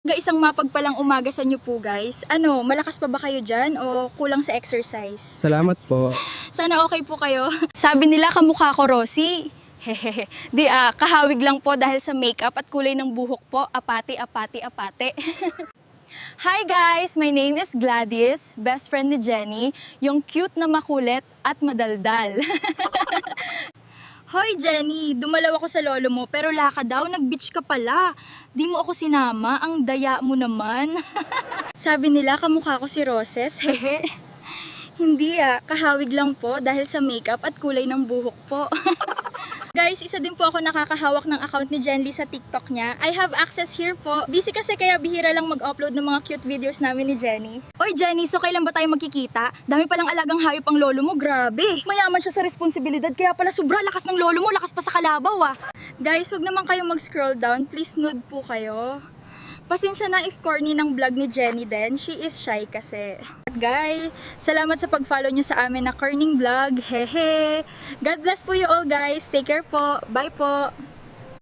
Isang mapagpalang umaga sa inyo po guys. Ano, malakas pa ba kayo dyan o kulang sa exercise? Salamat po. Sana okay po kayo. Sabi nila kamukha ko Rosie. Hehehe. Kahawig lang po dahil sa makeup at kulay ng buhok po. Apate, apate, apate. Hi guys! My name is Gladys, best friend ni Jenny, yung cute na makulit at madaldal. Hoy Jenny, dumalaw ako sa lolo mo pero laka daw, nag-beach ka pala. Di mo ako sinama, ang daya mo naman. Sabi nila kamukha ko si Roses, hehe. Hindi kahawig lang po dahil sa makeup at kulay ng buhok po. Guys, isa din po ako nakakahawak ng account ni Jenly sa TikTok niya. I have access here po. Busy kasi kaya bihira lang mag-upload ng mga cute videos namin ni Jenny. Oy Jenny, so kailan ba tayo magkikita? Dami palang alagang hayop ang lolo mo, grabe. Mayaman siya sa responsibilidad kaya pala sobra lakas ng lolo mo, lakas pa sa kalabaw Guys, wag naman kayong mag-scroll down. Please nude po kayo. Pasensya na if corny ng vlog ni Jenny din. She is shy kasi. Guys, salamat sa pag-follow nyo sa amin na Corning Vlog. Hehe. God bless po you all guys. Take care po. Bye po.